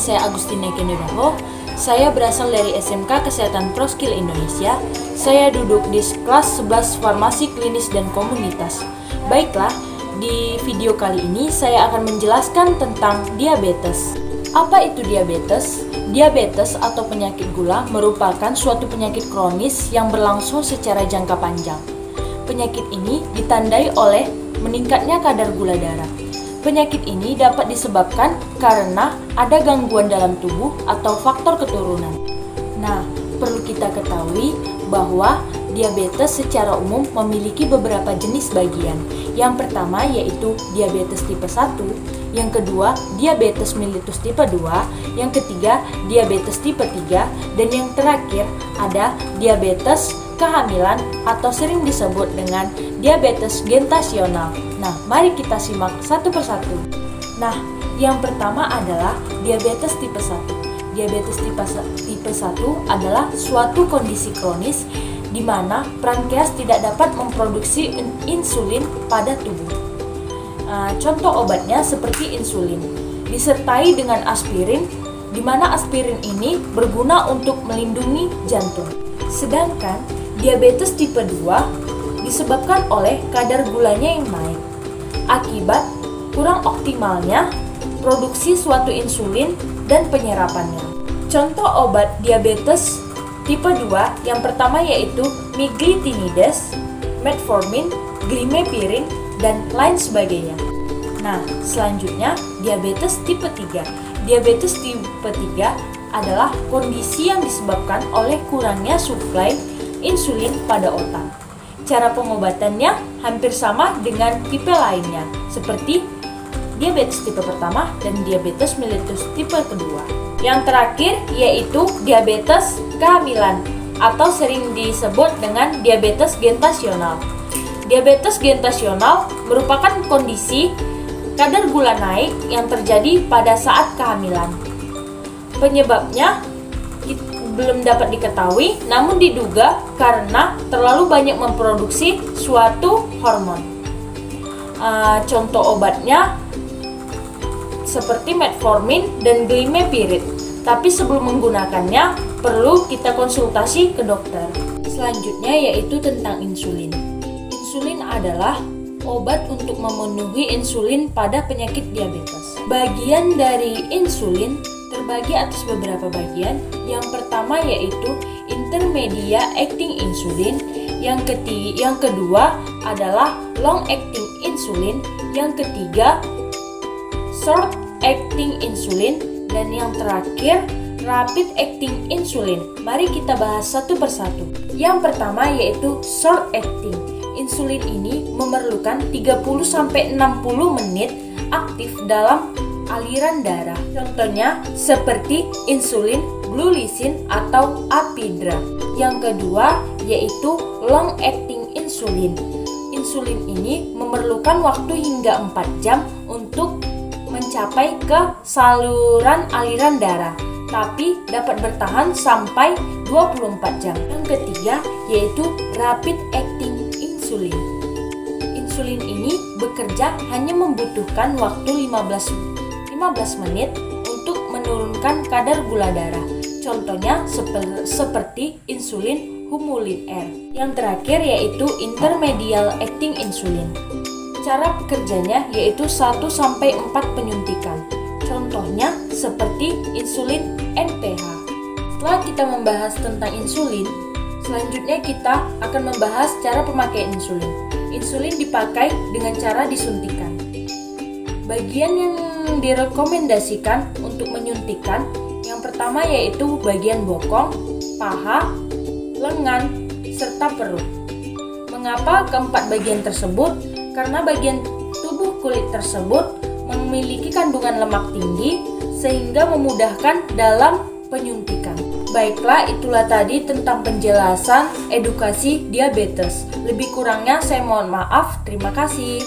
saya Agustina Kendebaho. Saya berasal dari SMK Kesehatan Proskill Indonesia. Saya duduk di kelas 11 Farmasi Klinis dan Komunitas. Baiklah, di video kali ini saya akan menjelaskan tentang diabetes. Apa itu diabetes? Diabetes atau penyakit gula merupakan suatu penyakit kronis yang berlangsung secara jangka panjang. Penyakit ini ditandai oleh meningkatnya kadar gula darah. Penyakit ini dapat disebabkan karena ada gangguan dalam tubuh atau faktor keturunan. Nah, perlu kita ketahui bahwa diabetes secara umum memiliki beberapa jenis bagian. Yang pertama yaitu diabetes tipe 1, yang kedua diabetes mellitus tipe 2, yang ketiga diabetes tipe 3, dan yang terakhir ada diabetes kehamilan atau sering disebut dengan diabetes gestasional. Nah, mari kita simak satu persatu. Nah, yang pertama adalah diabetes tipe 1. Diabetes tipe 1 adalah suatu kondisi kronis di mana pankreas tidak dapat memproduksi insulin pada tubuh. Contoh obatnya seperti insulin, disertai dengan aspirin, di mana aspirin ini berguna untuk melindungi jantung. Sedangkan diabetes tipe 2 disebabkan oleh kadar gulanya yang naik akibat kurang optimalnya produksi suatu insulin dan penyerapannya. Contoh obat diabetes tipe 2 yang pertama yaitu meglitinides, metformin, glimepirin, dan lain sebagainya. Nah, selanjutnya diabetes tipe 3. Diabetes tipe 3 adalah kondisi yang disebabkan oleh kurangnya suplai insulin pada otak. Cara pengobatannya hampir sama dengan tipe lainnya, seperti diabetes tipe pertama dan diabetes mellitus tipe kedua. Yang terakhir yaitu diabetes kehamilan atau sering disebut dengan diabetes gestasional. Diabetes gestasional merupakan kondisi kadar gula naik yang terjadi pada saat kehamilan. Penyebabnya belum dapat diketahui, namun diduga karena terlalu banyak memproduksi suatu hormon. Contoh obatnya seperti metformin dan glimepirid. Tapi sebelum menggunakannya, perlu kita konsultasi ke dokter. Selanjutnya yaitu tentang insulin. Insulin adalah obat untuk memenuhi insulin pada penyakit diabetes. Bagian dari insulin terbagi atas beberapa bagian. Yang pertama yaitu intermedia acting insulin, yang kedua adalah long acting insulin, yang ketiga short acting insulin, dan yang terakhir rapid acting insulin. Mari kita bahas satu persatu. Yang pertama yaitu short acting. Insulin ini memerlukan 30-60 menit aktif dalam aliran darah. Contohnya seperti insulin glulisin atau Apidra. Yang kedua yaitu long acting insulin. Insulin ini memerlukan waktu hingga 4 jam untuk mencapai ke saluran aliran darah, tapi dapat bertahan sampai 24 jam. Yang ketiga yaitu rapid acting insulin. Insulin ini bekerja hanya membutuhkan waktu 15 menit untuk menurunkan kadar gula darah. Contohnya seperti insulin Humulin R. Yang terakhir yaitu intermedial acting insulin. Cara bekerjanya yaitu 1-4 penyuntikan. Contohnya seperti insulin NPH. Setelah kita membahas tentang insulin, selanjutnya kita akan membahas cara pemakaian insulin. Insulin dipakai dengan cara disuntikan. Bagian yang direkomendasikan untuk menyuntikkan yang pertama yaitu bagian bokong, paha, lengan, serta perut. Mengapa keempat bagian tersebut? Karena bagian tubuh kulit tersebut memiliki kandungan lemak tinggi sehingga memudahkan dalam penyuntikan. Baiklah, itulah tadi tentang penjelasan edukasi diabetes. Lebih kurangnya saya mohon maaf. Terima kasih.